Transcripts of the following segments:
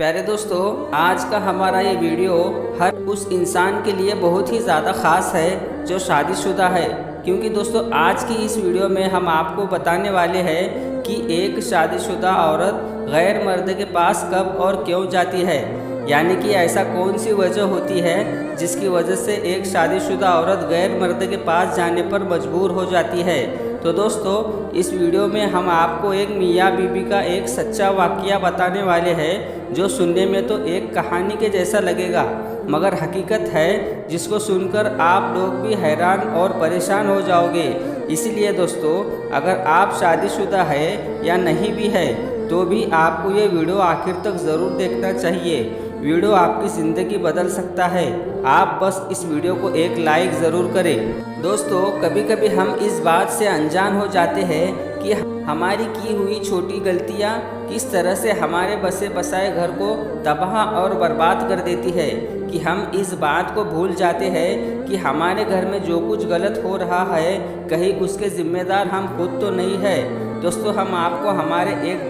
प्यारे दोस्तों, आज का हमारा ये वीडियो हर उस इंसान के लिए बहुत ही ज़्यादा ख़ास है जो शादीशुदा है। क्योंकि दोस्तों आज की इस वीडियो में हम आपको बताने वाले हैं कि एक शादीशुदा औरत गैर मर्द के पास कब और क्यों जाती है, यानी कि ऐसा कौन सी वजह होती है जिसकी वजह से एक शादीशुदा औरत गैर मर्द के पास जाने पर मजबूर हो जाती है। तो दोस्तों इस वीडियो में हम आपको एक मियाँ बीबी का एक सच्चा वाक़या बताने वाले हैं जो सुनने में तो एक कहानी के जैसा लगेगा, मगर हकीकत है जिसको सुनकर आप लोग भी हैरान और परेशान हो जाओगे। इसलिए दोस्तों अगर आप शादीशुदा है या नहीं भी है तो भी आपको ये वीडियो आखिर तक ज़रूर देखना चाहिए। वीडियो आपकी ज़िंदगी बदल सकता है। आप बस इस वीडियो को एक लाइक ज़रूर करें। दोस्तों कभी कभी हम इस बात से अनजान हो जाते हैं कि हमारी की हुई छोटी गलतियाँ किस तरह से हमारे बसे बसाए घर को तबाह और बर्बाद कर देती है, कि हम इस बात को भूल जाते हैं कि हमारे घर में जो कुछ गलत हो रहा है कहीं उसके ज़िम्मेदार हम खुद तो नहीं है। दोस्तों हम आपको हमारे एक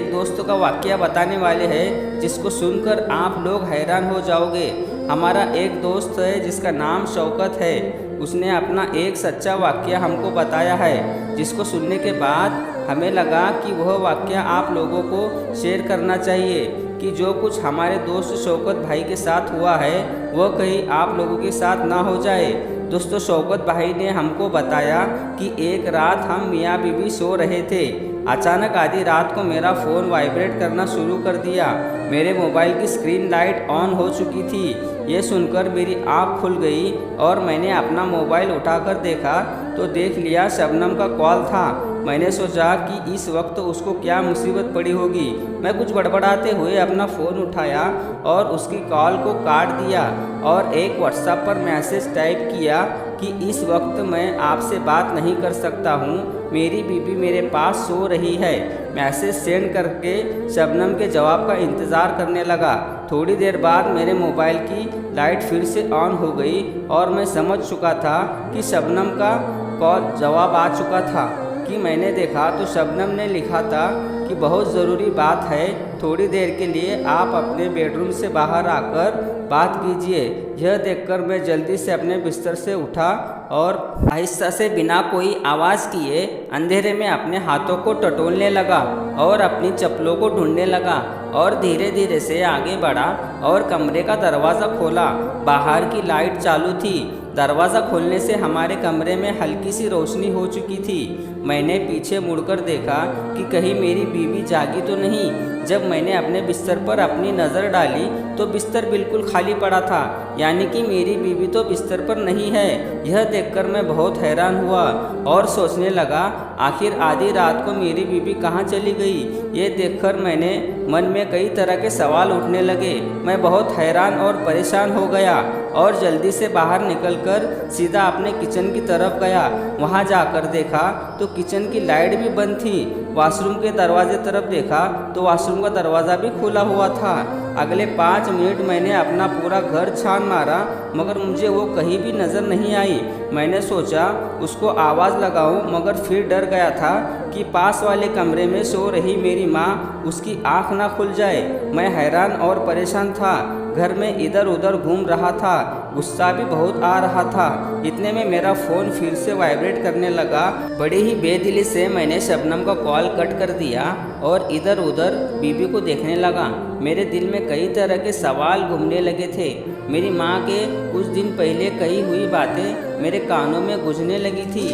दोस्त का वाक़या बताने वाले हैं जिसको सुनकर आप लोग हैरान हो जाओगे। हमारा एक दोस्त है जिसका नाम शौकत है। उसने अपना एक सच्चा वाक़या हमको बताया है, जिसको सुनने के बाद हमें लगा कि वह वाक़या आप लोगों को शेयर करना चाहिए, कि जो कुछ हमारे दोस्त शौकत भाई के साथ हुआ है वह कहीं आप लोगों के साथ ना हो जाए। दोस्तों शौकत भाई ने हमको बताया कि एक रात हम मियाँ बीबी सो रहे थे। अचानक आधी रात को मेरा फ़ोन वाइब्रेट करना शुरू कर दिया। मेरे मोबाइल की स्क्रीन लाइट ऑन हो चुकी थी। ये सुनकर मेरी आँख खुल गई और मैंने अपना मोबाइल उठाकर देखा तो देख लिया शबनम का कॉल था। मैंने सोचा कि इस वक्त उसको क्या मुसीबत पड़ी होगी। मैं कुछ बड़बड़ाते हुए अपना फ़ोन उठाया और उसकी कॉल को काट दिया और एक व्हाट्सएप पर मैसेज टाइप किया कि इस वक्त मैं आपसे बात नहीं कर सकता हूँ, मेरी बीबी मेरे पास सो रही है। मैसेज सेंड करके शबनम के जवाब का इंतज़ार करने लगा। थोड़ी देर बाद मेरे मोबाइल की लाइट फिर से ऑन हो गई और मैं समझ चुका था कि शबनम का कॉल जवाब आ चुका था। कि मैंने देखा तो शबनम ने लिखा था कि बहुत ज़रूरी बात है, थोड़ी देर के लिए आप अपने बेडरूम से बाहर आकर बात कीजिए। यह देखकर मैं जल्दी से अपने बिस्तर से उठा और आहिस्ता से बिना कोई आवाज़ किए अंधेरे में अपने हाथों को टटोलने लगा और अपनी चप्पलों को ढूंढने लगा और धीरे धीरे से आगे बढ़ा और कमरे का दरवाज़ा खोला। बाहर की लाइट चालू थी। दरवाज़ा खोलने से हमारे कमरे में हल्की सी रोशनी हो चुकी थी। मैंने पीछे मुड़कर देखा कि कहीं मेरी बीवी जागी तो नहीं। जब मैंने अपने बिस्तर पर अपनी नज़र डाली तो बिस्तर बिल्कुल खाली पड़ा था, यानी कि मेरी बीवी तो बिस्तर पर नहीं है। यह देखकर मैं बहुत हैरान हुआ और सोचने लगा आखिर आधी रात को मेरी बीवी कहाँ चली गई। ये देखकर मैंने मन में कई तरह के सवाल उठने लगे। मैं बहुत हैरान और परेशान हो गया और जल्दी से बाहर निकलकर सीधा अपने किचन की तरफ गया। वहाँ जाकर देखा तो किचन की लाइट भी बंद थी। वॉशरूम के दरवाजे तरफ देखा तो वॉशरूम का दरवाज़ा भी खुला हुआ था। अगले 5 मिनट मैंने अपना पूरा घर छान मारा, मगर मुझे वो कहीं भी नज़र नहीं आई। मैंने सोचा उसको आवाज़ लगाऊं, मगर फिर डर गया था कि पास वाले कमरे में सो रही मेरी माँ उसकी आँख ना खुल जाए। मैं हैरान और परेशान था। घर में इधर उधर घूम रहा था। गुस्सा भी बहुत आ रहा था। इतने में मेरा फ़ोन फिर से वाइब्रेट करने लगा। बड़ी ही बेदिली से मैंने शबनम का कॉल कट कर दिया और इधर उधर बीबी को देखने लगा। मेरे दिल में कई तरह के सवाल घूमने लगे थे। मेरी माँ के कुछ दिन पहले कही हुई बातें मेरे कानों में गूंजने लगी थी।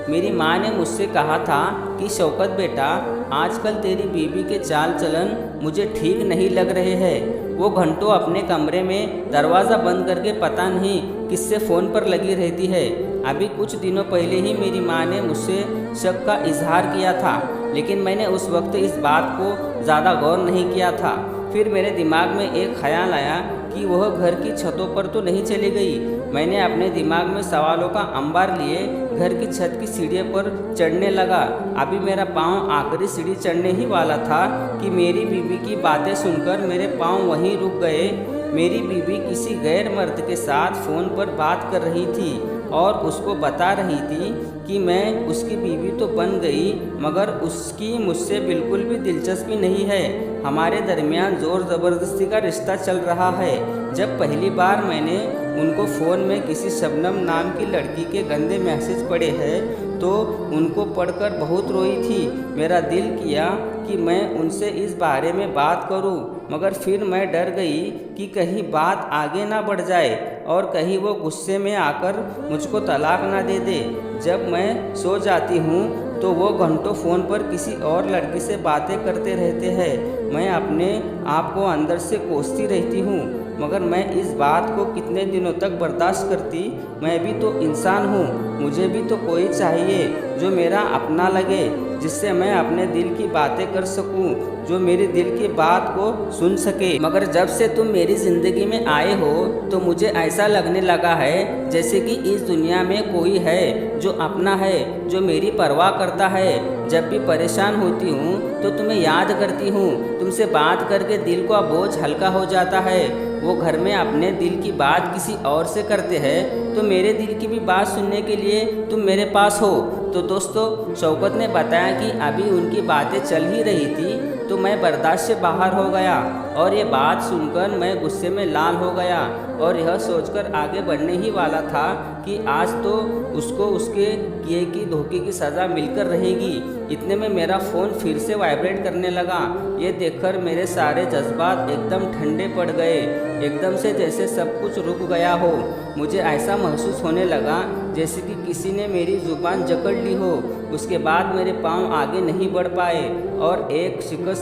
मेरी माँ ने मुझसे कहा था कि शौकत बेटा, आजकल तेरी बीवी के चाल चलन मुझे ठीक नहीं लग रहे हैं। वो घंटों अपने कमरे में दरवाज़ा बंद करके पता नहीं किससे फ़ोन पर लगी रहती है। अभी कुछ दिनों पहले ही मेरी माँ ने मुझसे शक का इजहार किया था, लेकिन मैंने उस वक्त इस बात को ज़्यादा गौर नहीं किया था। फिर मेरे दिमाग में एक ख्याल आया कि वह घर की छतों पर तो नहीं चली गई। मैंने अपने दिमाग में सवालों का अंबार लिए घर की छत की सीढ़ियों पर चढ़ने लगा। अभी मेरा पाँव आखिरी सीढ़ी चढ़ने ही वाला था कि मेरी बीवी की बातें सुनकर मेरे पाँव वहीं रुक गए। मेरी बीवी किसी गैर मर्द के साथ फ़ोन पर बात कर रही थी और उसको बता रही थी कि मैं उसकी बीवी तो बन गई, मगर उसकी मुझसे बिल्कुल भी दिलचस्पी नहीं है। हमारे दरमियान ज़ोर ज़बरदस्ती का रिश्ता चल रहा है। जब पहली बार मैंने उनको फ़ोन में किसी शबनम नाम की लड़की के गंदे मैसेज पढ़े हैं तो उनको पढ़कर बहुत रोई थी। मेरा दिल किया कि मैं उनसे इस बारे में बात करूं, मगर फिर मैं डर गई कि कहीं बात आगे ना बढ़ जाए और कहीं वो गुस्से में आकर मुझको तलाक ना दे दे। जब मैं सो जाती हूँ तो वो घंटों फ़ोन पर किसी और लड़की से बातें करते रहते हैं। मैं अपने आप को अंदर से कोसती रहती हूँ, मगर मैं इस बात को कितने दिनों तक बर्दाश्त करती। मैं भी तो इंसान हूँ, मुझे भी तो कोई चाहिए जो मेरा अपना लगे, जिससे मैं अपने दिल की बातें कर सकूं, जो मेरे दिल की बात को सुन सके। मगर जब से तुम मेरी ज़िंदगी में आए हो तो मुझे ऐसा लगने लगा है जैसे कि इस दुनिया में कोई है जो अपना है, जो मेरी परवाह करता है। जब भी परेशान होती हूँ तो तुम्हें याद करती हूँ, तुमसे बात करके दिल का बोझ हल्का हो जाता है। वो घर में अपने दिल की बात किसी और से करते हैं तो मेरे दिल की भी बात सुनने के लिए तुम मेरे पास हो। तो दोस्तों, शौकत ने बताया कि अभी उनकी बातें चल ही रही थी तो मैं बर्दाश्त से बाहर हो गया और ये बात सुनकर मैं गुस्से में लाल हो गया और यह सोचकर आगे बढ़ने ही वाला था कि आज तो उसको उसके किए की धोखे की सज़ा मिलकर रहेगी। इतने में मेरा फ़ोन फिर से वाइब्रेट करने लगा। ये देखकर मेरे सारे जज्बात एकदम ठंडे पड़ गए, एकदम से जैसे सब कुछ रुक गया हो। मुझे ऐसा महसूस होने लगा जैसे कि किसी ने मेरी ज़ुबान जकड़ ली हो। उसके बाद मेरे पाँव आगे नहीं बढ़ पाए और एक शिकस्त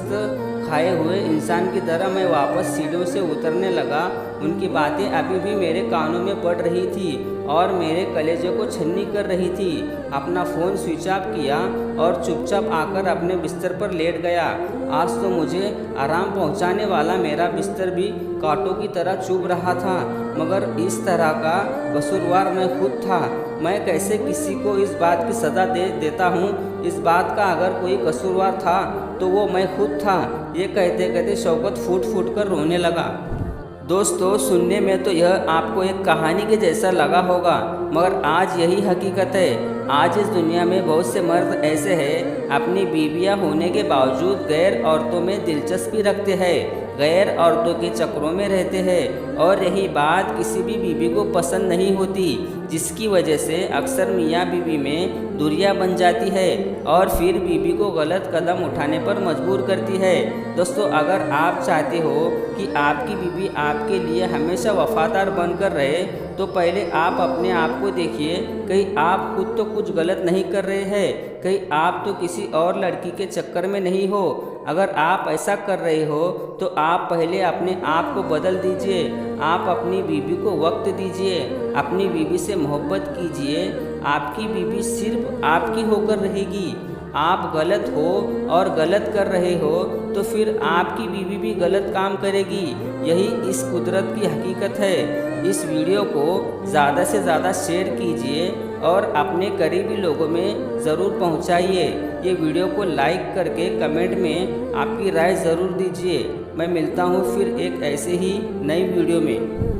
खाए हुए इंसान की तरह मैं वापस सीढ़ियों से उतरने लगा। उनकी बातें अभी भी मेरे कानों में पड़ रही थी और मेरे कलेजे को छन्नी कर रही थी। अपना फ़ोन स्विच ऑफ किया और चुपचाप आकर अपने बिस्तर पर लेट गया। आज तो मुझे आराम पहुंचाने वाला मेरा बिस्तर भी कांटों की तरह चुभ रहा था, मगर इस तरह का कसूरवार मैं खुद था। मैं कैसे किसी को इस बात की सज़ा दे देता हूँ। इस बात का अगर कोई कसूरवार था तो वो मैं खुद था। ये कहते कहते शौकत फूट फूट कर रोने लगा। दोस्तों, सुनने में तो यह आपको एक कहानी के जैसा लगा होगा, मगर आज यही हकीकत है। आज इस दुनिया में बहुत से मर्द ऐसे हैं अपनी बीवियां होने के बावजूद गैर औरतों में दिलचस्पी रखते हैं, गैर औरतों के चक्रों में रहते हैं और यही बात किसी भी बीवी को पसंद नहीं होती, जिसकी वजह से अक्सर मियाँ बीवी में दूरियां बन जाती है और फिर बीवी को गलत कदम उठाने पर मजबूर करती है। दोस्तों, अगर आप चाहते हो कि आपकी बीवी आपके लिए हमेशा वफादार बनकर रहे तो पहले आप अपने आप को देखिए। कहीं आप खुद तो कुछ गलत नहीं कर रहे हैं, कहीं आप तो किसी और लड़की के चक्कर में नहीं हो। अगर आप ऐसा कर रहे हो तो आप पहले अपने आप को बदल दीजिए। आप अपनी बीवी को वक्त दीजिए, अपनी बीवी से मोहब्बत कीजिए। आपकी बीवी सिर्फ आपकी होकर रहेगी। आप गलत हो और गलत कर रहे हो तो फिर आपकी बीवी भी गलत काम करेगी। यही इस कुदरत की हकीकत है। इस वीडियो को ज़्यादा से ज़्यादा शेयर कीजिए और अपने करीबी लोगों में ज़रूर पहुंचाइए। ये वीडियो को लाइक करके कमेंट में आपकी राय ज़रूर दीजिए। मैं मिलता हूं फिर एक ऐसे ही नई वीडियो में।